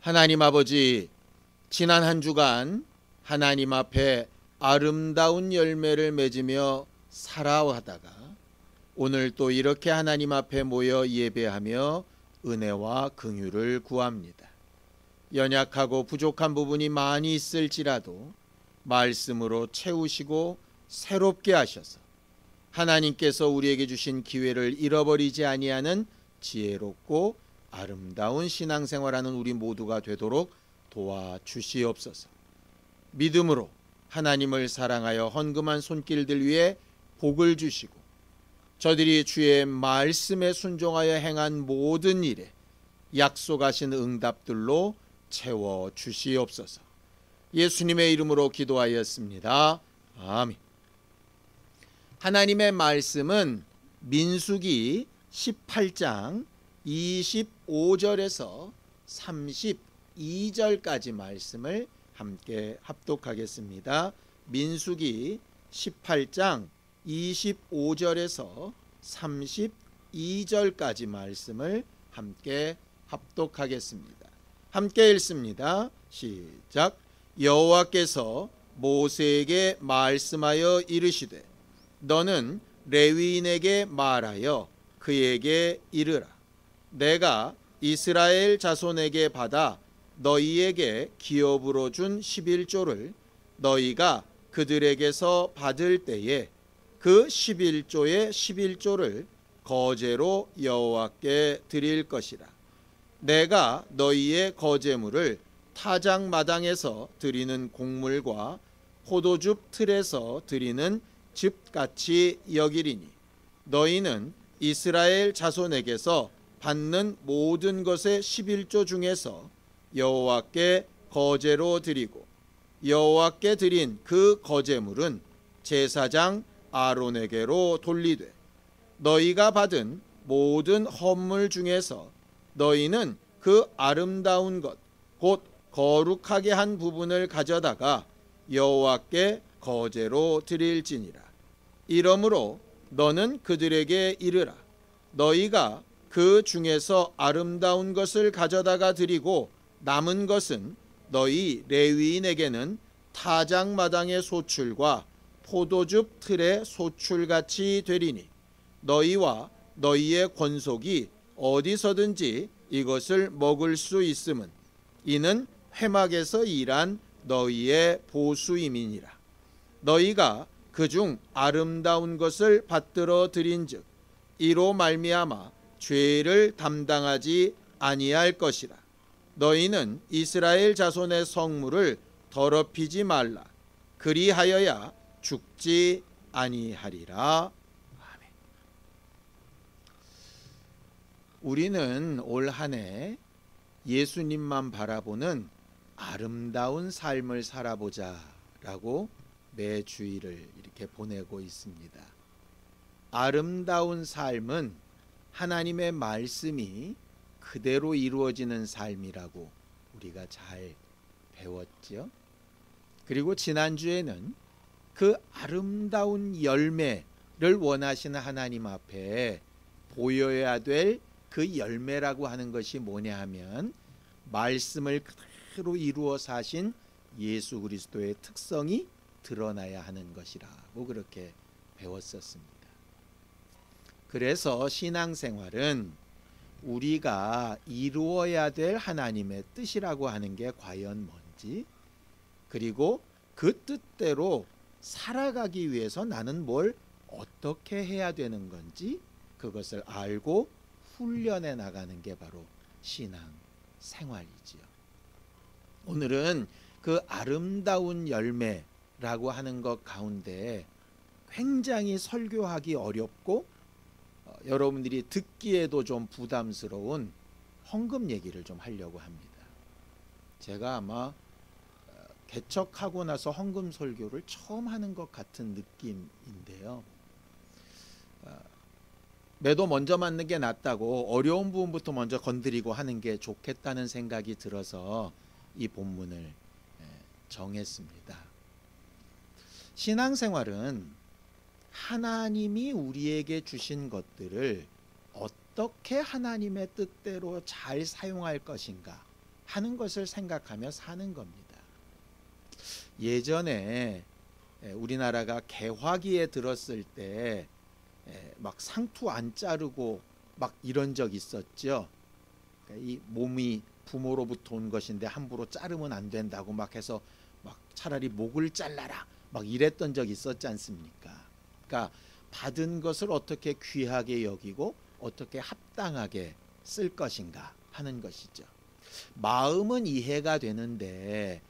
하나님 아버지, 지난 한 주간 하나님 앞에 아름다운 열매를 맺으며 살아가다가 오늘 또 이렇게 하나님 앞에 모여 예배하며 은혜와 긍휼을 구합니다. 연약하고 부족한 부분이 많이 있을지라도 말씀으로 채우시고 새롭게 하셔서 하나님께서 우리에게 주신 기회를 잃어버리지 아니하는 지혜롭고 아름다운 신앙생활하는 우리 모두가 되도록 도와주시옵소서. 믿음으로 하나님을 사랑하여 헌금한 손길들 위에 복을 주시고 저들이 주의 말씀에 순종하여 행한 모든 일에 약속하신 응답들로 채워주시옵소서. 예수님의 이름으로 기도하였습니다. 아멘. 하나님의 말씀은 민수기 18장 25절에서 32절까지 말씀을 함께 합독하겠습니다. 민수기 18장 25절에서 32절까지 말씀을 함께 합독하겠습니다. 함께 읽습니다. 시작. 여호와께서 모세에게 말씀하여 이르시되 너는 레위인에게 말하여 그에게 이르라. 내가 이스라엘 자손에게 받아 너희에게 기업으로 준 11조를 너희가 그들에게서 받을 때에 그 11조의 11조를 거제로 여호와께 드릴 것이라. 내가 너희의 거제물을 타작마당에서 드리는 곡물과 포도즙 틀에서 드리는 즙같이 여기리니 너희는 이스라엘 자손에게서 받는 모든 것의 11조 중에서 여호와께 거제로 드리고 여호와께 드린 그 거제물은 제사장 아론에게로 돌리되 너희가 받은 모든 헌물 중에서 너희는 그 아름다운 것 곧 거룩하게 한 부분을 가져다가 여호와께 거제로 드릴지니라. 이러므로 너는 그들에게 이르라. 너희가 그 중에서 아름다운 것을 가져다가 드리고 남은 것은 너희 레위인에게는 타작마당의 소출과 포도즙 틀의 소출같이 되리니 너희와 너희의 권속이 어디서든지 이것을 먹을 수 있음은 이는 회막에서 일한 너희의 보수임이니라. 너희가 그중 아름다운 것을 받들어 드린즉 이로 말미암아 죄를 담당하지 아니할 것이라. 너희는 이스라엘 자손의 성물을 더럽히지 말라. 그리하여야 죽지 아니하리라. 아멘. 우리는 올 한 해 예수님만 바라보는 아름다운 삶을 살아보자 라고 매 주일을 이렇게 보내고 있습니다. 아름다운 삶은 하나님의 말씀이 그대로 이루어지는 삶이라고 우리가 잘 배웠죠. 그리고 지난주에는 그 아름다운 열매를 원하시는 하나님 앞에 보여야 될 그 열매라고 하는 것이 뭐냐 하면 말씀을 그대로 이루어 사신 예수 그리스도의 특성이 드러나야 하는 것이라고 그렇게 배웠었습니다. 그래서 신앙생활은 우리가 이루어야 될 하나님의 뜻이라고 하는 게 과연 뭔지, 그리고 그 뜻대로 살아가기 위해서 나는 뭘 어떻게 해야 되는 건지 그것을 알고 훈련해 나가는 게 바로 신앙생활이지요. 오늘은 그 아름다운 열매라고 하는 것 가운데 굉장히 설교하기 어렵고 여러분들이 듣기에도 좀 부담스러운 헌금 얘기를 좀 하려고 합니다. 제가 아마 개척하고 나서 헌금 설교를 처음 하는 것 같은 느낌인데요. 매도 먼저 맞는 게 낫다고 어려운 부분부터 먼저 건드리고 하는 게 좋겠다는 생각이 들어서 이 본문을 정했습니다. 신앙생활은 하나님이 우리에게 주신 것들을 어떻게 하나님의 뜻대로 잘 사용할 것인가 하는 것을 생각하며 사는 겁니다. 예전에 우리나라가 개화기에 들었을 때 막 상투 안 자르고 막 이런 적 있었죠. 그러니까 이 몸이 부모로부터 온 것인데 함부로 자르면 안 된다고 막 해서 막 차라리 목을 잘라라 막 이랬던 적 있었지 않습니까? 그러니까 받은 것을 어떻게 귀하게 여기고 어떻게 합당하게 쓸 것인가 하는 것이죠. 마음은 이해가 되는데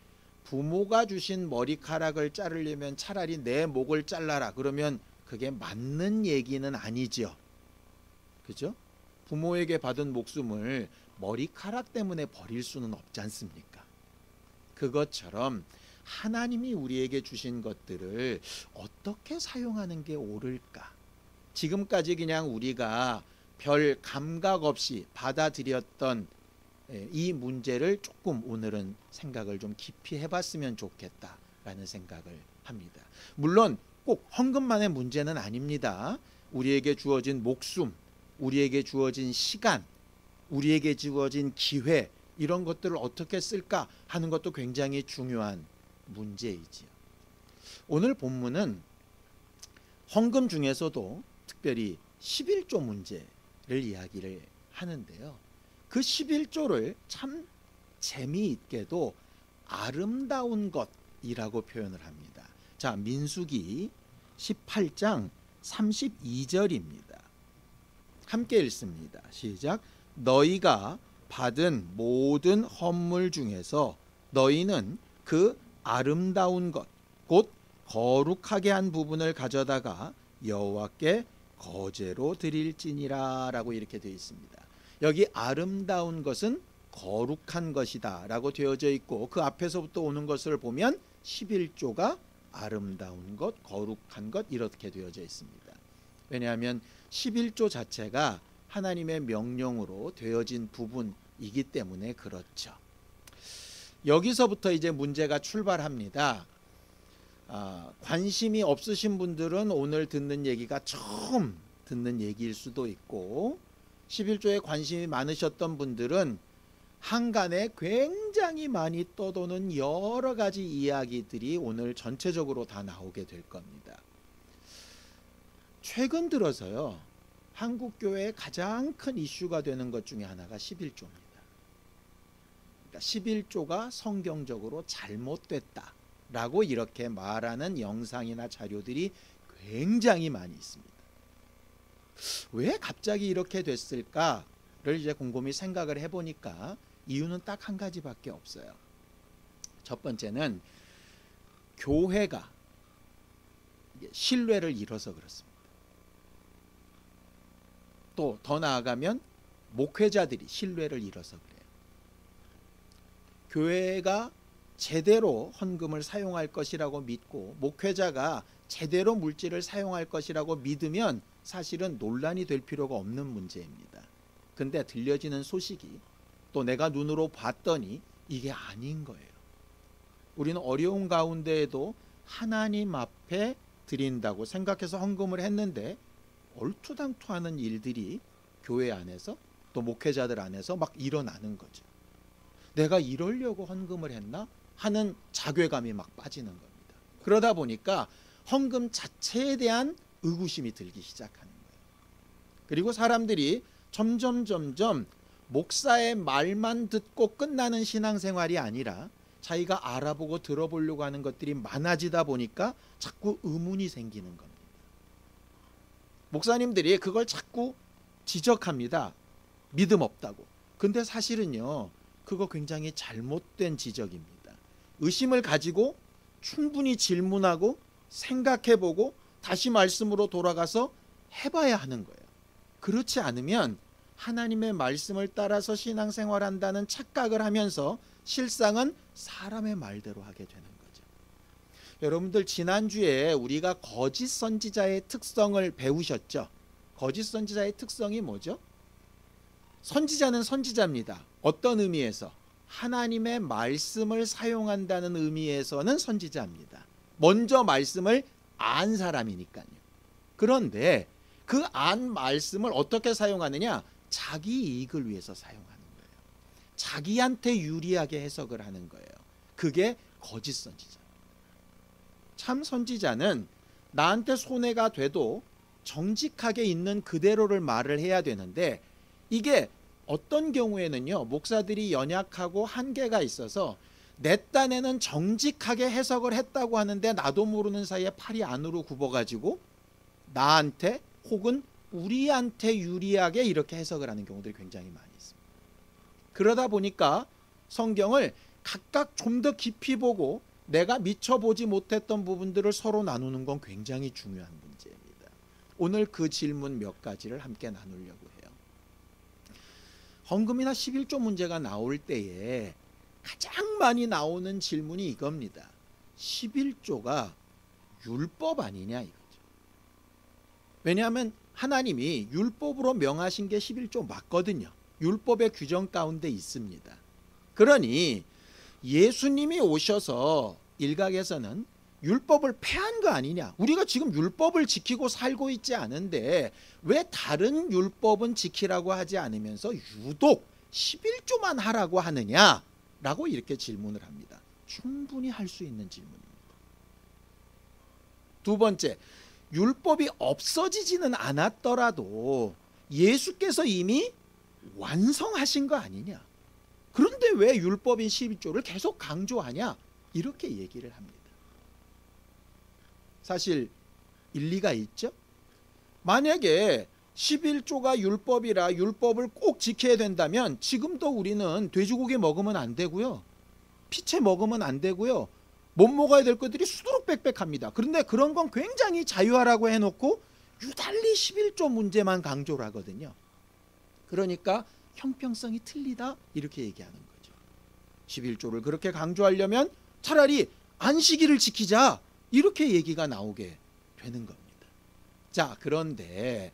부모가 주신 머리카락을 자르려면 차라리 내 목을 잘라라 그러면 그게 맞는 얘기는 아니죠. 그죠? 부모에게 받은 목숨을 머리카락 때문에 버릴 수는 없지 않습니까? 그것처럼 하나님이 우리에게 주신 것들을 어떻게 사용하는 게 옳을까? 지금까지 그냥 우리가 별 감각 없이 받아들였던 이 문제를 조금 오늘은 생각을 좀 깊이 해봤으면 좋겠다라는 생각을 합니다. 물론 꼭 헌금만의 문제는 아닙니다. 우리에게 주어진 목숨, 우리에게 주어진 시간, 우리에게 주어진 기회 이런 것들을 어떻게 쓸까 하는 것도 굉장히 중요한 문제이지요. 오늘 본문은 헌금 중에서도 특별히 11조 문제를 이야기를 하는데요. 그 11조를 참 재미있게도 아름다운 것이라고 표현을 합니다. 자, 민수기 18장 32절입니다. 함께 읽습니다. 시작. 너희가 받은 모든 헌물 중에서 너희는 그 아름다운 것, 곧 거룩하게 한 부분을 가져다가 여호와께 거제로 드릴지니라 라고 이렇게 되어 있습니다. 여기 아름다운 것은 거룩한 것이다 라고 되어져 있고 그 앞에서부터 오는 것을 보면 11조가 아름다운 것, 거룩한 것 이렇게 되어져 있습니다. 왜냐하면 11조 자체가 하나님의 명령으로 되어진 부분이기 때문에 그렇죠. 여기서부터 이제 문제가 출발합니다. 관심이 없으신 분들은 오늘 듣는 얘기가 처음 듣는 얘기일 수도 있고 11조에 관심이 많으셨던 분들은 한간에 굉장히 많이 떠도는 여러 가지 이야기들이 오늘 전체적으로 다 나오게 될 겁니다. 최근 들어서요. 한국 교회의 가장 큰 이슈가 되는 것 중에 하나가 11조입니다. 그러니까 11조가 성경적으로 잘못됐다라고 이렇게 말하는 영상이나 자료들이 굉장히 많이 있습니다. 왜 갑자기 이렇게 됐을까를 이제 곰곰이 생각을 해보니까 이유는 딱 한 가지밖에 없어요. 첫 번째는 교회가 신뢰를 잃어서 그렇습니다. 또 더 나아가면 목회자들이 신뢰를 잃어서 그래요. 교회가 제대로 헌금을 사용할 것이라고 믿고 목회자가 제대로 물질을 사용할 것이라고 믿으면 사실은 논란이 될 필요가 없는 문제입니다. 근데 들려지는 소식이 또 내가 눈으로 봤더니 이게 아닌 거예요. 우리는 어려운 가운데에도 하나님 앞에 드린다고 생각해서 헌금을 했는데 얼토당토하는 일들이 교회 안에서 또 목회자들 안에서 막 일어나는 거죠. 내가 이러려고 헌금을 했나 하는 자괴감이 막 빠지는 겁니다. 그러다 보니까 헌금 자체에 대한 의구심이 들기 시작하는 거예요. 그리고 사람들이 점점 목사의 말만 듣고 끝나는 신앙생활이 아니라 자기가 알아보고 들어보려고 하는 것들이 많아지다 보니까 자꾸 의문이 생기는 겁니다. 목사님들이 그걸 자꾸 지적합니다. 믿음 없다고. 근데 사실은요, 그거 굉장히 잘못된 지적입니다. 의심을 가지고 충분히 질문하고 생각해보고 다시 말씀으로 돌아가서 해봐야 하는 거예요. 그렇지 않으면 하나님의 말씀을 따라서 신앙생활한다는 착각을 하면서 실상은 사람의 말대로 하게 되는 거죠. 여러분들 지난주에 우리가 거짓 선지자의 특성을 배우셨죠? 거짓 선지자의 특성이 뭐죠? 선지자는 선지자입니다. 어떤 의미에서? 하나님의 말씀을 사용한다는 의미에서는 선지자입니다. 먼저 말씀을 안 사람이니까요. 그런데 그 안 말씀을 어떻게 사용하느냐? 자기 이익을 위해서 사용하는 거예요. 자기한테 유리하게 해석을 하는 거예요. 그게 거짓 선지자. 참 선지자는 나한테 손해가 돼도 정직하게 있는 그대로를 말을 해야 되는데, 이게 어떤 경우에는요, 목사들이 연약하고 한계가 있어서 내 딴에는 정직하게 해석을 했다고 하는데 나도 모르는 사이에 팔이 안으로 굽어가지고 나한테 혹은 우리한테 유리하게 이렇게 해석을 하는 경우들이 굉장히 많이 있습니다. 그러다 보니까 성경을 각각 좀 더 깊이 보고 내가 미처 보지 못했던 부분들을 서로 나누는 건 굉장히 중요한 문제입니다. 오늘 그 질문 몇 가지를 함께 나누려고 해요. 헌금이나 11조 문제가 나올 때에 가장 많이 나오는 질문이 이겁니다. 11조가 율법 아니냐 이거죠. 왜냐하면 하나님이 율법으로 명하신 게 11조 맞거든요. 율법의 규정 가운데 있습니다. 그러니 예수님이 오셔서 일각에서는 율법을 폐한 거 아니냐, 우리가 지금 율법을 지키고 살고 있지 않은데 왜 다른 율법은 지키라고 하지 않으면서 유독 11조만 하라고 하느냐라고 이렇게 질문을 합니다. 충분히 할 수 있는 질문입니다. 두 번째, 율법이 없어지지는 않았더라도 예수께서 이미 완성하신 거 아니냐, 그런데 왜 율법인 11조를 계속 강조하냐, 이렇게 얘기를 합니다. 사실 일리가 있죠. 만약에 11조가 율법이라 율법을 꼭 지켜야 된다면 지금도 우리는 돼지고기 먹으면 안 되고요, 피채 먹으면 안 되고요, 못 먹어야 될 것들이 수두룩 빽빽합니다. 그런데 그런 건 굉장히 자유하라고 해놓고 유달리 11조 문제만 강조를 하거든요. 그러니까 형평성이 틀리다 이렇게 얘기하는 거죠. 11조를 그렇게 강조하려면 차라리 안식일을 지키자 이렇게 얘기가 나오게 되는 겁니다. 자, 그런데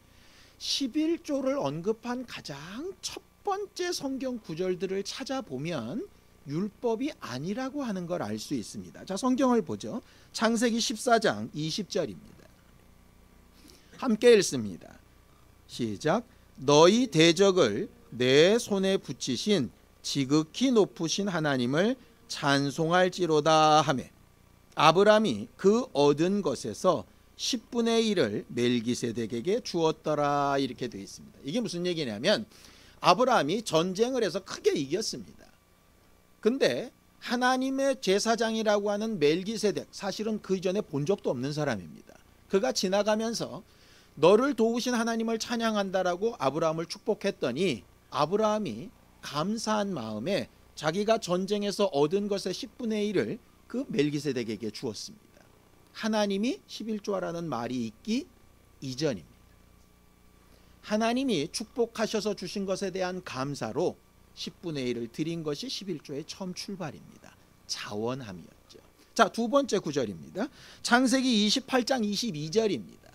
11조를 언급한 가장 첫 번째 성경 구절들을 찾아보면 율법이 아니라고 하는 걸 알 수 있습니다. 자, 성경을 보죠. 창세기 14장 20절입니다. 함께 읽습니다. 시작. 너희 대적을 내 손에 붙이신 지극히 높으신 하나님을 찬송할지로다 하매 아브람이 그 얻은 것에서 10분의 1을 멜기세덱에게 주었더라, 이렇게 되어 있습니다. 이게 무슨 얘기냐면 아브라함이 전쟁을 해서 크게 이겼습니다. 근데 하나님의 제사장이라고 하는 멜기세덱, 사실은 그 이전에 본 적도 없는 사람입니다. 그가 지나가면서 너를 도우신 하나님을 찬양한다라고 아브라함을 축복했더니 아브라함이 감사한 마음에 자기가 전쟁에서 얻은 것의 10분의 1을 그 멜기세덱에게 주었습니다. 하나님이 11조라는 말이 있기 이전입니다. 하나님이 축복하셔서 주신 것에 대한 감사로 10분의 1을 드린 것이 11조의 처음 출발입니다. 자원함이었죠. 자, 두 번째 구절입니다. 창세기 28장 22절입니다.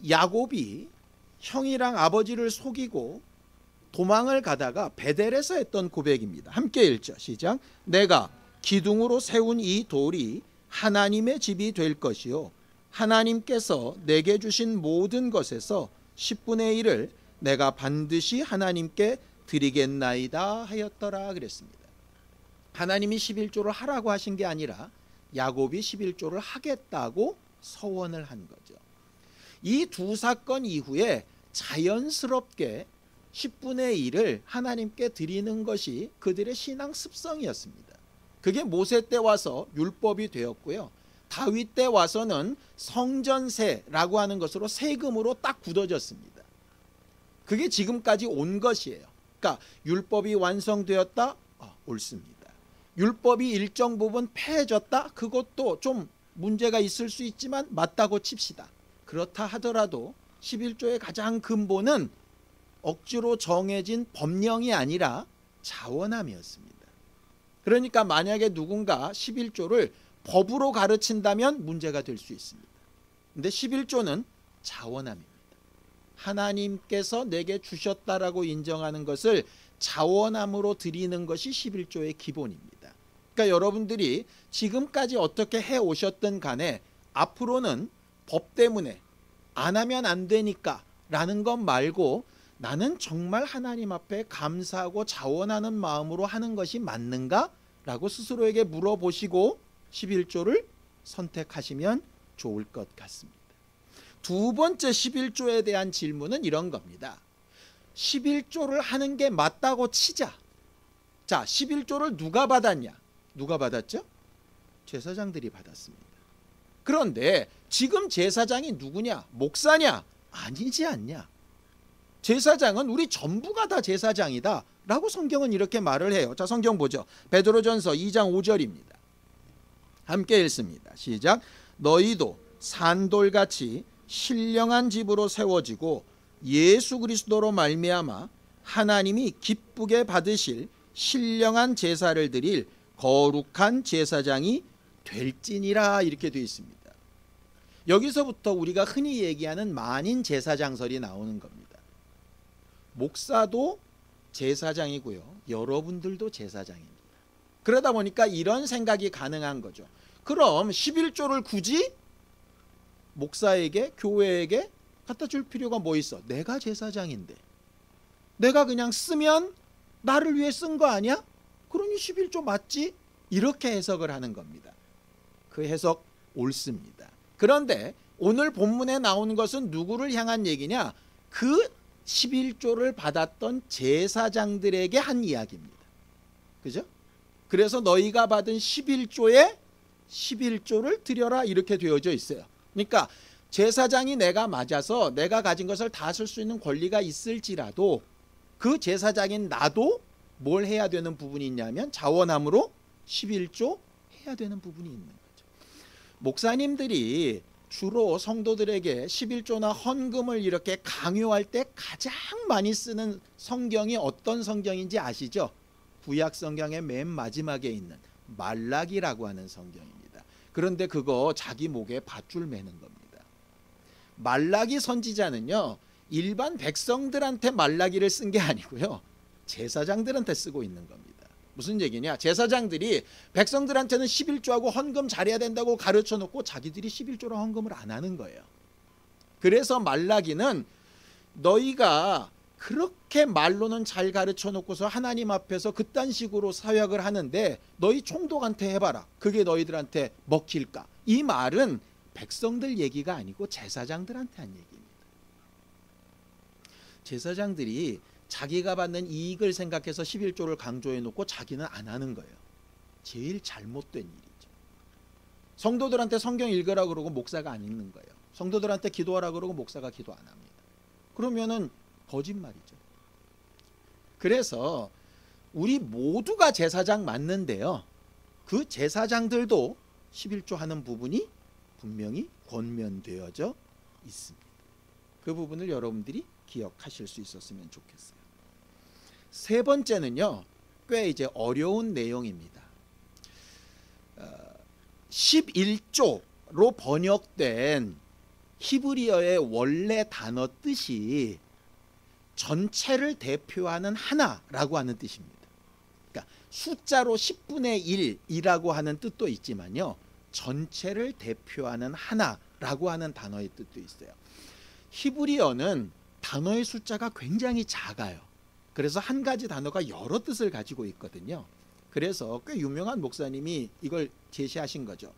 야곱이 형이랑 아버지를 속이고 도망을 가다가 베델에서 했던 고백입니다. 함께 읽죠. 시작. 내가 기둥으로 세운 이 돌이 하나님의 집이 될 것이요 하나님께서 내게 주신 모든 것에서 10분의 1을 내가 반드시 하나님께 드리겠나이다 하였더라 그랬습니다. 하나님이 11조를 하라고 하신 게 아니라 야곱이 11조를 하겠다고 서원을 한 거죠. 이 두 사건 이후에 자연스럽게 10분의 1을 하나님께 드리는 것이 그들의 신앙 습성이었습니다. 그게 모세 때 와서 율법이 되었고요, 다윗 때 와서는 성전세라고 하는 것으로 세금으로 딱 굳어졌습니다. 그게 지금까지 온 것이에요. 그러니까 율법이 완성되었다? 옳습니다. 율법이 일정 부분 폐해졌다? 그것도 좀 문제가 있을 수 있지만 맞다고 칩시다. 그렇다 하더라도 11조의 가장 근본은 억지로 정해진 법령이 아니라 자원함이었습니다. 그러니까 만약에 누군가 11조를 법으로 가르친다면 문제가 될 수 있습니다. 근데 11조는 자원함입니다. 하나님께서 내게 주셨다라고 인정하는 것을 자원함으로 드리는 것이 11조의 기본입니다. 그러니까 여러분들이 지금까지 어떻게 해오셨든 간에 앞으로는 법 때문에 안 하면 안 되니까 라는 것 말고 나는 정말 하나님 앞에 감사하고 자원하는 마음으로 하는 것이 맞는가? 라고 스스로에게 물어보시고 11조를 선택하시면 좋을 것 같습니다. 두 번째 11조에 대한 질문은 이런 겁니다. 11조를 하는 게 맞다고 치자. 자, 11조를 누가 받았냐? 누가 받았죠? 제사장들이 받았습니다. 그런데 지금 제사장이 누구냐? 목사냐? 아니지 않냐? 제사장은 우리 전부가 다 제사장이다 라고 성경은 이렇게 말을 해요. 자, 성경 보죠. 베드로전서 2장 5절입니다. 함께 읽습니다. 시작. 너희도 산돌같이 신령한 집으로 세워지고 예수 그리스도로 말미암아 하나님이 기쁘게 받으실 신령한 제사를 드릴 거룩한 제사장이 될지니라 이렇게 되어 있습니다. 여기서부터 우리가 흔히 얘기하는 만인 제사장설이 나오는 겁니다. 목사도 제사장이고요. 여러분들도 제사장입니다. 그러다 보니까 이런 생각이 가능한 거죠. 그럼 11조를 굳이 목사에게, 교회에게 갖다 줄 필요가 뭐 있어? 내가 제사장인데 내가 그냥 쓰면 나를 위해 쓴 거 아니야? 그러니 11조 맞지? 이렇게 해석을 하는 겁니다. 그 해석 옳습니다. 그런데 오늘 본문에 나오는 것은 누구를 향한 얘기냐? 그 11조를 받았던 제사장들에게 한 이야기입니다. 그죠? 그래서 너희가 받은 11조에 11조를 드려라 이렇게 되어져 있어요. 그러니까 제사장이 내가 맞아서 내가 가진 것을 다 쓸 수 있는 권리가 있을지라도 그 제사장인 나도 뭘 해야 되는 부분이 있냐면 자원함으로 11조 해야 되는 부분이 있는 거죠. 목사님들이 주로 성도들에게 11조나 헌금을 이렇게 강요할 때 가장 많이 쓰는 성경이 어떤 성경인지 아시죠? 구약 성경의 맨 마지막에 있는 말라기라고 하는 성경입니다. 그런데 그거 자기 목에 밧줄 매는 겁니다. 말라기 선지자는요, 일반 백성들한테 말라기를 쓴 게 아니고요, 제사장들한테 쓰고 있는 겁니다. 무슨 얘기냐? 제사장들이 백성들한테는 11조하고 헌금 잘해야 된다고 가르쳐 놓고 자기들이 11조로 헌금을 안 하는 거예요. 그래서 말라기는 너희가 그렇게 말로는 잘 가르쳐 놓고서 하나님 앞에서 그딴 식으로 사역을 하는데 너희 총독한테 해봐라. 그게 너희들한테 먹힐까? 이 말은 백성들 얘기가 아니고 제사장들한테 한 얘기입니다. 제사장들이 자기가 받는 이익을 생각해서 11조를 강조해 놓고 자기는 안 하는 거예요. 제일 잘못된 일이죠. 성도들한테 성경 읽으라 그러고 목사가 안 읽는 거예요. 성도들한테 기도하라 그러고 목사가 기도 안 합니다. 그러면은 거짓말이죠. 그래서 우리 모두가 제사장 맞는데요, 그 제사장들도 11조 하는 부분이 분명히 권면되어져 있습니다. 그 부분을 여러분들이 기억하실 수 있었으면 좋겠어요. 세 번째는요, 꽤 이제 어려운 내용입니다. 11조로 번역된 히브리어의 원래 단어 뜻이 전체를 대표하는 하나라고 하는 뜻입니다. 그러니까 숫자로 10분의 1이라고 하는 뜻도 있지만요, 전체를 대표하는 하나라고 하는 단어의 뜻도 있어요. 히브리어는 단어의 숫자가 굉장히 작아요. 그래서 한 가지 단어가 여러 뜻을 가지고 있거든요. 그래서 꽤 유명한 목사님이 이걸 제시하신 거죠.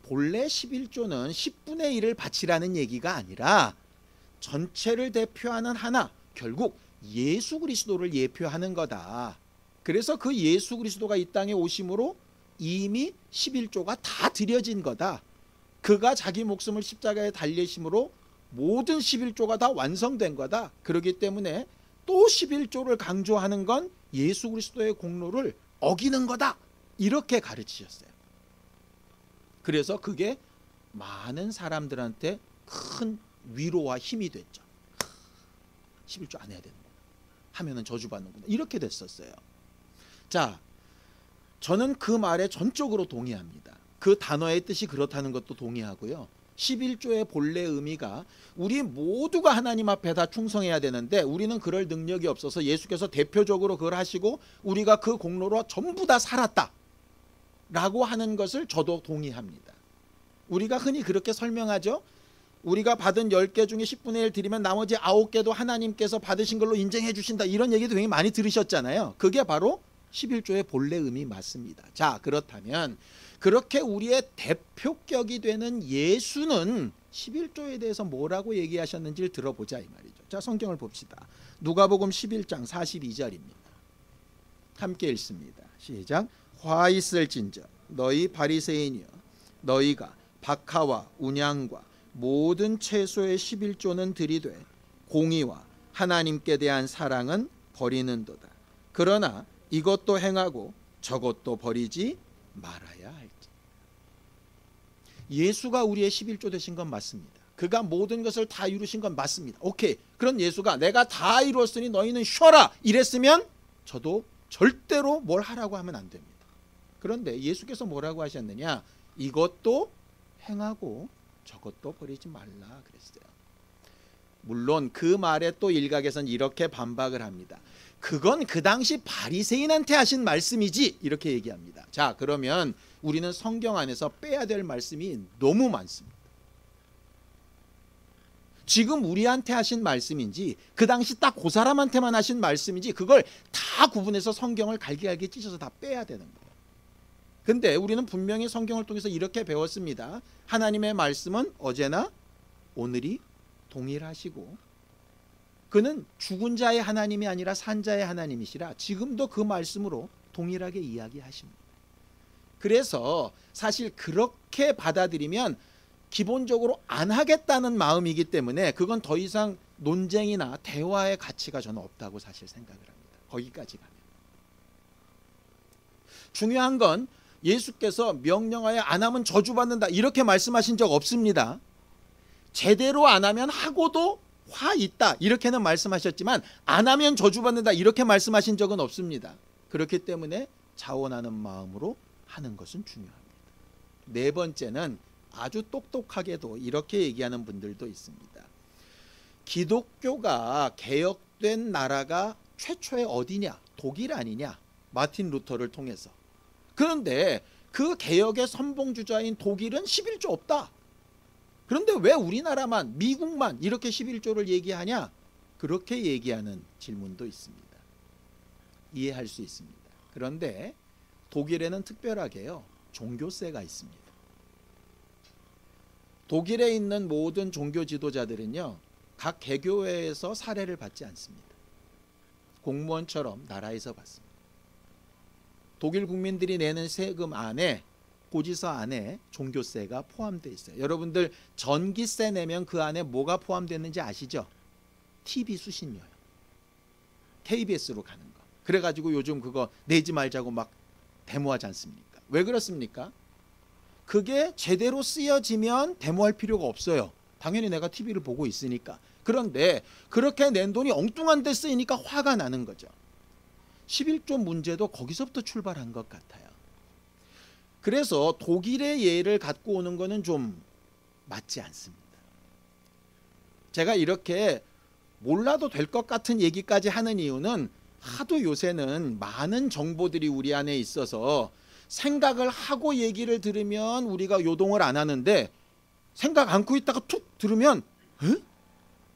본래 11조는 10분의 1을 바치라는 얘기가 아니라 전체를 대표하는 하나, 결국 예수 그리스도를 예표하는 거다. 그래서 그 예수 그리스도가 이 땅에 오심으로 이미 11조가 다 드려진 거다. 그가 자기 목숨을 십자가에 달리심으로 모든 11조가 다 완성된 거다. 그렇기 때문에 또 11조를 강조하는 건 예수 그리스도의 공로를 어기는 거다. 이렇게 가르치셨어요. 그래서 그게 많은 사람들한테 큰 위로와 힘이 됐죠. 11조 안 해야 되는구나. 하면은 저주받는구나. 이렇게 됐었어요. 자, 저는 그 말에 전적으로 동의합니다. 그 단어의 뜻이 그렇다는 것도 동의하고요. 11조의 본래 의미가 우리 모두가 하나님 앞에 다 충성해야 되는데 우리는 그럴 능력이 없어서 예수께서 대표적으로 그걸 하시고 우리가 그 공로로 전부 다 살았다 라고 하는 것을 저도 동의합니다. 우리가 흔히 그렇게 설명하죠. 우리가 받은 10개 중에 10분의 1 드리면 나머지 9개도 하나님께서 받으신 걸로 인정해 주신다. 이런 얘기도 굉장히 많이 들으셨잖아요. 그게 바로 11조의 본래 의미 맞습니다. 자, 그렇다면 그렇게 우리의 대표격이 되는 예수는 11조에 대해서 뭐라고 얘기하셨는지를 들어보자 이 말이죠. 자, 성경을 봅시다. 누가복음 11장 42절입니다. 함께 읽습니다. 시작. 화 있을진저 너희 바리새인이여 너희가 박하와 운양과 모든 채소의 11조는 들이되 공의와 하나님께 대한 사랑은 버리는도다. 그러나 이것도 행하고 저것도 버리지 말아야 할지. 예수가 우리의 11조 되신 건 맞습니다. 그가 모든 것을 다 이루신 건 맞습니다. 오케이. 그런 예수가 내가 다 이루었으니 너희는 쉬어라 이랬으면 저도 절대로 뭘 하라고 하면 안 됩니다. 그런데 예수께서 뭐라고 하셨느냐? 이것도 행하고 저것도 버리지 말라 그랬어요. 물론 그 말에 또 일각에서는 이렇게 반박을 합니다. 그건 그 당시 바리새인한테 하신 말씀이지 이렇게 얘기합니다. 자, 그러면 우리는 성경 안에서 빼야 될 말씀이 너무 많습니다. 지금 우리한테 하신 말씀인지 그 당시 딱 그 사람한테만 하신 말씀인지 그걸 다 구분해서 성경을 갈기갈기 찢어서 다 빼야 되는 거예요. 근데 우리는 분명히 성경을 통해서 이렇게 배웠습니다. 하나님의 말씀은 어제나 오늘이 동일하시고 그는 죽은 자의 하나님이 아니라 산 자의 하나님이시라 지금도 그 말씀으로 동일하게 이야기하십니다. 그래서 사실 그렇게 받아들이면 기본적으로 안 하겠다는 마음이기 때문에 그건 더 이상 논쟁이나 대화의 가치가 저는 없다고 사실 생각을 합니다. 거기까지 가면. 중요한 건 예수께서 명령하여 안 하면 저주받는다 이렇게 말씀하신 적 없습니다. 제대로 안 하면 하고도 화 있다 이렇게는 말씀하셨지만 안 하면 저주받는다 이렇게 말씀하신 적은 없습니다. 그렇기 때문에 자원하는 마음으로 하는 것은 중요합니다. 네 번째는 아주 똑똑하게도 이렇게 얘기하는 분들도 있습니다. 기독교가 개혁된 나라가 최초에 어디냐? 독일 아니냐? 마틴 루터를 통해서. 그런데 그 개혁의 선봉주자인 독일은 11조 없다. 그런데 왜 우리나라만 미국만 이렇게 11조를 얘기하냐? 그렇게 얘기하는 질문도 있습니다. 이해할 수 있습니다. 그런데 독일에는 특별하게요. 종교세가 있습니다. 독일에 있는 모든 종교 지도자들은요. 각 개교회에서 사례를 받지 않습니다. 공무원처럼 나라에서 받습니다. 독일 국민들이 내는 세금 안에 고지서 안에 종교세가 포함되어 있어요. 여러분들 전기세 내면 그 안에 뭐가 포함됐는지 아시죠? TV 수신료요. KBS로 가는 거. 그래가지고 요즘 그거 내지 말자고 막 데모하지 않습니까? 왜 그렇습니까? 그게 제대로 쓰여지면 데모할 필요가 없어요. 당연히 내가 TV를 보고 있으니까. 그런데 그렇게 낸 돈이 엉뚱한 데 쓰이니까 화가 나는 거죠. 11조 문제도 거기서부터 출발한 것 같아요. 그래서 독일의 예를 갖고 오는 것은 좀 맞지 않습니다. 제가 이렇게 몰라도 될 것 같은 얘기까지 하는 이유는 하도 요새는 많은 정보들이 우리 안에 있어서 생각을 하고 얘기를 들으면 우리가 요동을 안 하는데 생각 않고 있다가 툭 들으면 에?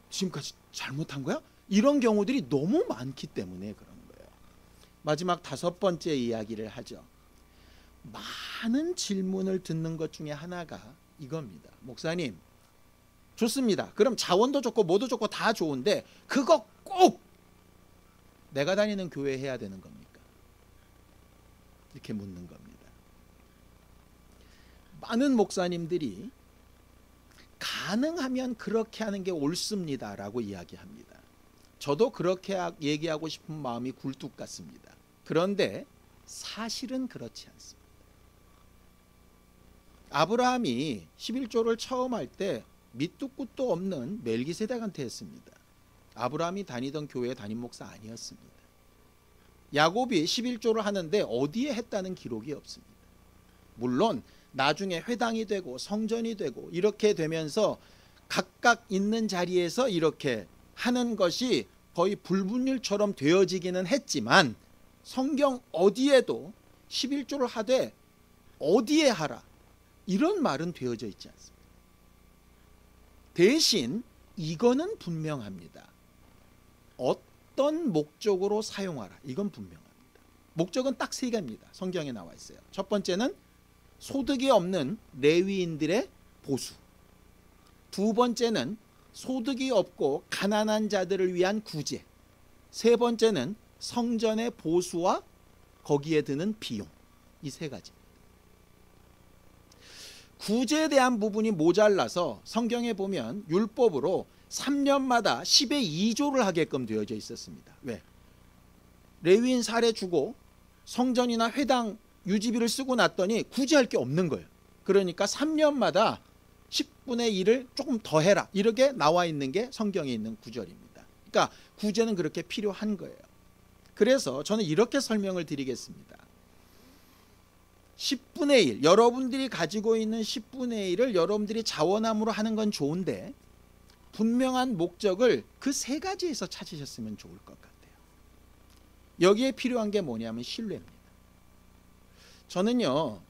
지금까지 잘못한 거야? 이런 경우들이 너무 많기 때문에 그런 거예요. 마지막 다섯 번째 이야기를 하죠. 많은 질문을 듣는 것 중에 하나가 이겁니다. 목사님 좋습니다. 그럼 자원도 좋고 뭐도 좋고 다 좋은데 그거 꼭 내가 다니는 교회에 해야 되는 겁니까? 이렇게 묻는 겁니다. 많은 목사님들이 가능하면 그렇게 하는 게 옳습니다 라고 이야기합니다. 저도 그렇게 얘기하고 싶은 마음이 굴뚝 같습니다. 그런데 사실은 그렇지 않습니다. 아브라함이 11조를 처음 할 때 밑도 끝도 없는 멜기세덱한테 했습니다. 아브라함이 다니던 교회 담임 목사 아니었습니다. 야곱이 11조를 하는데 어디에 했다는 기록이 없습니다. 물론 나중에 회당이 되고 성전이 되고 이렇게 되면서 각각 있는 자리에서 이렇게 하는 것이 거의 불분율처럼 되어지기는 했지만 성경 어디에도 11조를 하되 어디에 하라 이런 말은 되어져 있지 않습니다. 대신 이거는 분명합니다. 어떤 목적으로 사용하라. 이건 분명합니다. 목적은 딱 세 개입니다. 성경에 나와 있어요. 첫 번째는 소득이 없는 레위인들의 보수. 두 번째는 소득이 없고 가난한 자들을 위한 구제. 세 번째는 성전의 보수와 거기에 드는 비용. 이 세 가지. 구제에 대한 부분이 모자라서 성경에 보면 율법으로 3년마다 10의 2조를 하게끔 되어져 있었습니다. 왜? 레위인 사례 주고 성전이나 회당 유지비를 쓰고 났더니 구제할 게 없는 거예요. 그러니까 3년마다 10분의 1을 조금 더 해라. 이렇게 나와 있는 게 성경에 있는 구절입니다. 그러니까 구제는 그렇게 필요한 거예요. 그래서 저는 이렇게 설명을 드리겠습니다. 10분의 1, 여러분들이 가지고 있는 10분의 1을 여러분들이 자원함으로 하는 건 좋은데 분명한 목적을 그 세 가지에서 찾으셨으면 좋을 것 같아요. 여기에 필요한 게 뭐냐면 신뢰입니다. 저는요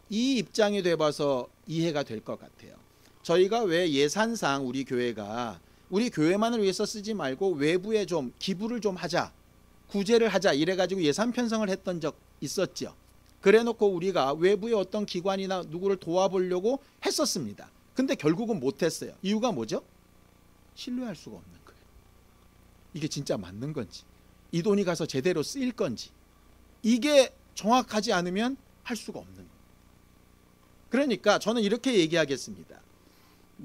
이 입장이 돼봐서 이해가 될 것 같아요. 저희가 왜 예산상 우리 교회가 우리 교회만을 위해서 쓰지 말고 외부에 좀 기부를 좀 하자, 구제를 하자 이래가지고 예산 편성을 했던 적 있었죠. 그래놓고 우리가 외부의 어떤 기관이나 누구를 도와보려고 했었습니다. 근데 결국은 못했어요. 이유가 뭐죠? 신뢰할 수가 없는 거예요. 이게 진짜 맞는 건지, 이 돈이 가서 제대로 쓰일 건지, 이게 정확하지 않으면 할 수가 없는 거예요. 그러니까 저는 이렇게 얘기하겠습니다.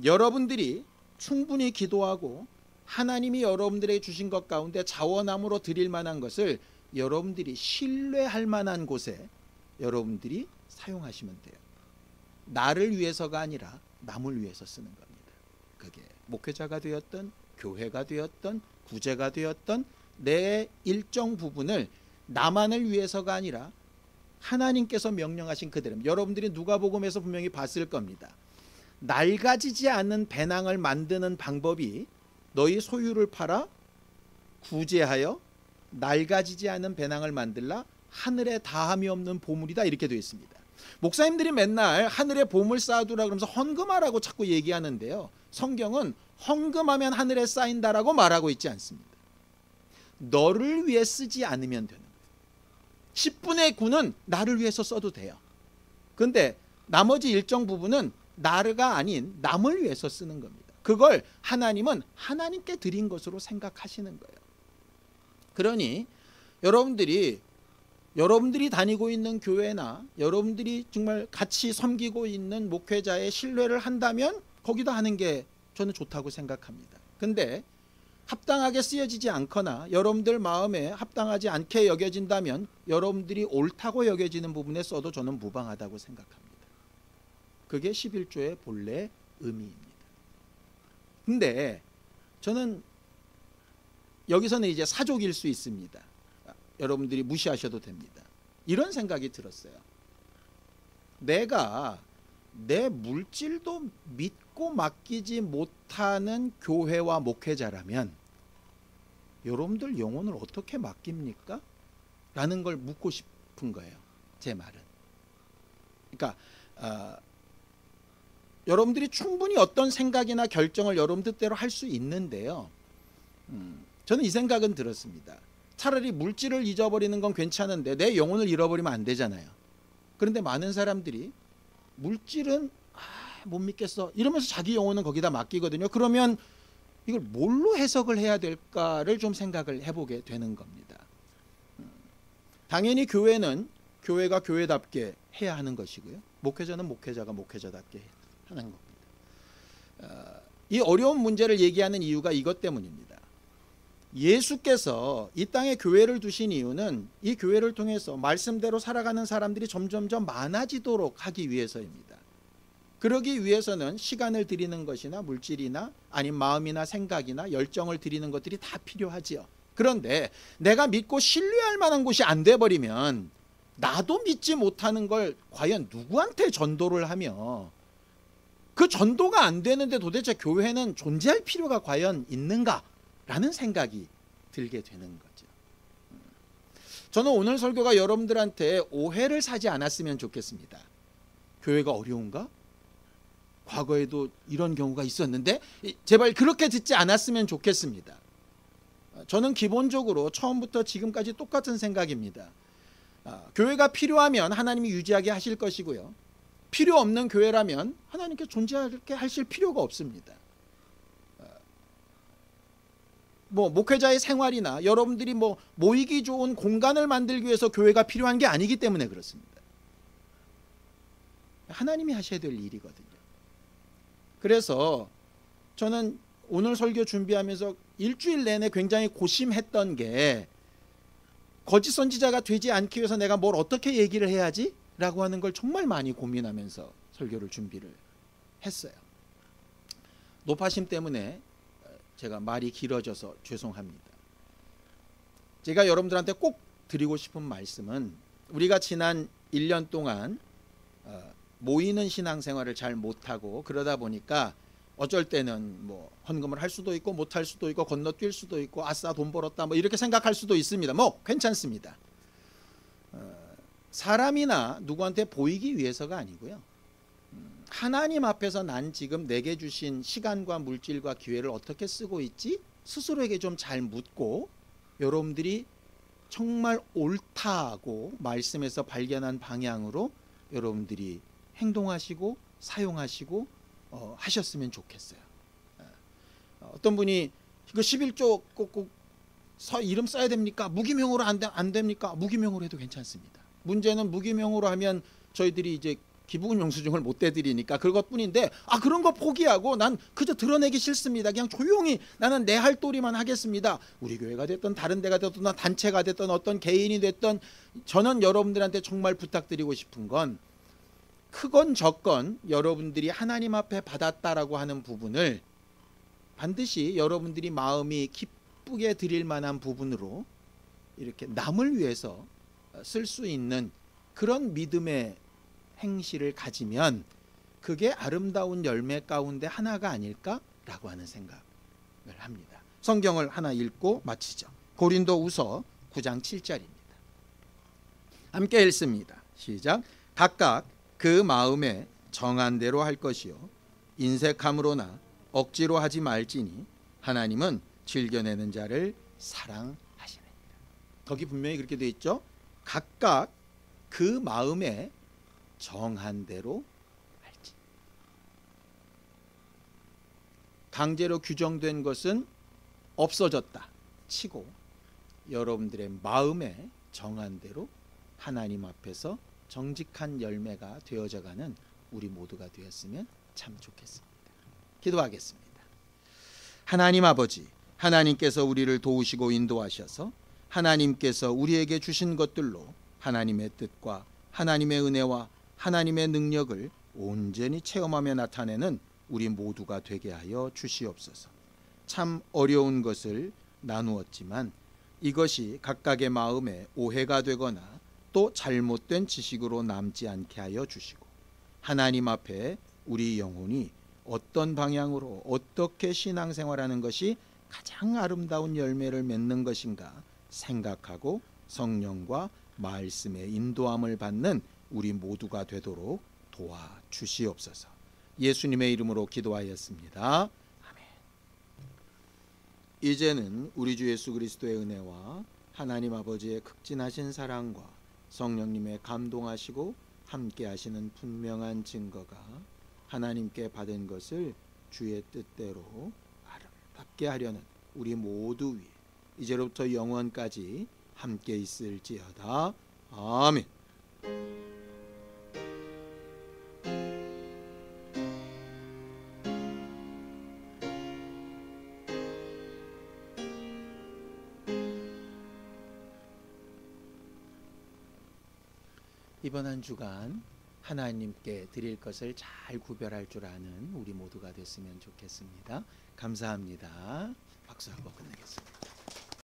여러분들이 충분히 기도하고 하나님이 여러분들에게 주신 것 가운데 자원함으로 드릴 만한 것을 여러분들이 신뢰할 만한 곳에 여러분들이 사용하시면 돼요. 나를 위해서가 아니라 남을 위해서 쓰는 겁니다. 그게 목회자가 되었던 교회가 되었던 구제가 되었던 내 일정 부분을 나만을 위해서가 아니라 하나님께서 명령하신 그대로, 여러분들이 누가복음에서 분명히 봤을 겁니다. 낡아지지 않는 배낭을 만드는 방법이 너희 소유를 팔아 구제하여 낡아지지 않은 배낭을 만들라 하늘에 다함이 없는 보물이다, 이렇게 되어 있습니다. 목사님들이 맨날 하늘에 보물 쌓아두라 그러면서 헌금하라고 자꾸 얘기하는데요, 성경은 헌금하면 하늘에 쌓인다라고 말하고 있지 않습니다. 너를 위해 쓰지 않으면 되는 거예요. 10분의 9는 나를 위해서 써도 돼요. 그런데 나머지 일정 부분은 나가 아닌 남을 위해서 쓰는 겁니다. 그걸 하나님은 하나님께 드린 것으로 생각하시는 거예요. 그러니 여러분들이 다니고 있는 교회나 여러분들이 정말 같이 섬기고 있는 목회자의 신뢰를 한다면 거기다 하는 게 저는 좋다고 생각합니다. 근데 합당하게 쓰여지지 않거나 여러분들 마음에 합당하지 않게 여겨진다면 여러분들이 옳다고 여겨지는 부분에 써도 저는 무방하다고 생각합니다. 그게 11조의 본래 의미입니다. 근데 저는 여기서는 이제 사족일 수 있습니다. 여러분들이 무시하셔도 됩니다. 이런 생각이 들었어요. 내가 내 물질도 믿고 맡기지 못하는 교회와 목회자라면 여러분들 영혼을 어떻게 맡깁니까? 라는 걸 묻고 싶은 거예요. 제 말은. 그러니까 여러분들이 충분히 어떤 생각이나 결정을 여러분 뜻대로 할 수 있는데요, 저는 이 생각은 들었습니다. 차라리 물질을 잊어버리는 건 괜찮은데 내 영혼을 잃어버리면 안 되잖아요. 그런데 많은 사람들이 물질은 못 믿겠어 이러면서 자기 영혼은 거기다 맡기거든요. 그러면 이걸 뭘로 해석을 해야 될까를 좀 생각을 해보게 되는 겁니다. 당연히 교회는 교회가 교회답게 해야 하는 것이고요, 목회자는 목회자가 목회자답게 하는 겁니다. 이 어려운 문제를 얘기하는 이유가 이것 때문입니다. 예수께서 이 땅에 교회를 두신 이유는 이 교회를 통해서 말씀대로 살아가는 사람들이 점점점 많아지도록 하기 위해서입니다. 그러기 위해서는 시간을 드리는 것이나 물질이나 아니면 마음이나 생각이나 열정을 드리는 것들이 다 필요하지요. 그런데 내가 믿고 신뢰할 만한 곳이 안 돼버리면 나도 믿지 못하는 걸 과연 누구한테 전도를 하며 그 전도가 안 되는데 도대체 교회는 존재할 필요가 과연 있는가라는 생각이 들게 되는 거죠. 저는 오늘 설교가 여러분들한테 오해를 사지 않았으면 좋겠습니다. 교회가 어려운가? 과거에도 이런 경우가 있었는데 제발 그렇게 듣지 않았으면 좋겠습니다. 저는 기본적으로 처음부터 지금까지 똑같은 생각입니다. 교회가 필요하면 하나님이 유지하게 하실 것이고요. 필요 없는 교회라면 하나님께 존재하게 하실 필요가 없습니다. 목회자의 생활이나 여러분들이 모이기 좋은 공간을 만들기 위해서 교회가 필요한 게 아니기 때문에 그렇습니다. 하나님이 하셔야 될 일이거든요. 그래서 저는 오늘 설교 준비하면서 일주일 내내 굉장히 고심했던 게 거짓 선지자가 되지 않기 위해서 내가 뭘 어떻게 얘기를 해야지? 라고 하는 걸 정말 많이 고민하면서 설교를 준비를 했어요. 노파심 때문에 제가 말이 길어져서 죄송합니다. 제가 여러분들한테 꼭 드리고 싶은 말씀은 우리가 지난 1년 동안 모이는 신앙생활을 잘 못하고 그러다 보니까 어쩔 때는 헌금을 할 수도 있고 못할 수도 있고 건너뛸 수도 있고 아싸 돈 벌었다 이렇게 생각할 수도 있습니다. 괜찮습니다. 사람이나 누구한테 보이기 위해서가 아니고요. 하나님 앞에서 난 지금 내게 주신 시간과 물질과 기회를 어떻게 쓰고 있지? 스스로에게 좀 잘 묻고 여러분들이 정말 옳다고 말씀에서 발견한 방향으로 여러분들이 행동하시고 사용하시고 하셨으면 좋겠어요. 어떤 분이 이거 11조 꼭 이름 써야 됩니까? 무기명으로 안 됩니까? 무기명으로 해도 괜찮습니다. 문제는 무기명으로 하면 저희들이 이제 기부금 영수증을 못 대드리니까 그것뿐인데 그런 거 포기하고 난 그저 드러내기 싫습니다. 그냥 조용히 나는 내 할 도리만 하겠습니다. 우리 교회가 됐든 다른 데가 됐든 단체가 됐든 어떤 개인이 됐든 저는 여러분들한테 정말 부탁드리고 싶은 건 크건 적건 여러분들이 하나님 앞에 받았다라고 하는 부분을 반드시 여러분들이 마음이 기쁘게 드릴 만한 부분으로 이렇게 남을 위해서 쓸 수 있는 그런 믿음의 행실을 가지면 그게 아름다운 열매 가운데 하나가 아닐까라고 하는 생각을 합니다. 성경을 하나 읽고 마치죠. 고린도후서 9장 7절입니다. 함께 읽습니다. 시작. 각각 그 마음에 정한 대로 할 것이요 인색함으로나 억지로 하지 말지니 하나님은 즐겨내는 자를 사랑하시느니라. 거기 분명히 그렇게 되어 있죠. 각각 그 마음에 정한 대로 할지. 강제로 규정된 것은 없어졌다 치고 여러분들의 마음에 정한 대로 하나님 앞에서 정직한 열매가 되어져가는 우리 모두가 되었으면 참 좋겠습니다. 기도하겠습니다. 하나님 아버지, 하나님께서 우리를 도우시고 인도하셔서 하나님께서 우리에게 주신 것들로 하나님의 뜻과 하나님의 은혜와 하나님의 능력을 온전히 체험하며 나타내는 우리 모두가 되게 하여 주시옵소서. 참 어려운 것을 나누었지만 이것이 각각의 마음에 오해가 되거나 또 잘못된 지식으로 남지 않게 하여 주시고 하나님 앞에 우리 영혼이 어떤 방향으로 어떻게 신앙생활하는 것이 가장 아름다운 열매를 맺는 것인가 생각하고 성령과 말씀의 인도함을 받는 우리 모두가 되도록 도와주시옵소서. 예수님의 이름으로 기도하였습니다. 아멘. 이제는 우리 주 예수 그리스도의 은혜와 하나님 아버지의 극진하신 사랑과 성령님의 감동하시고 함께 하시는 분명한 증거가 하나님께 받은 것을 주의 뜻대로 아름답게 하려는 우리 모두 위에 이제로부터 영원까지 함께 있을지어다. 아멘. 이번 한 주간 하나님께 드릴 것을 잘 구별할 줄 아는 우리 모두가 됐으면 좋겠습니다. 감사합니다. 박수 한번 끝내겠습니다.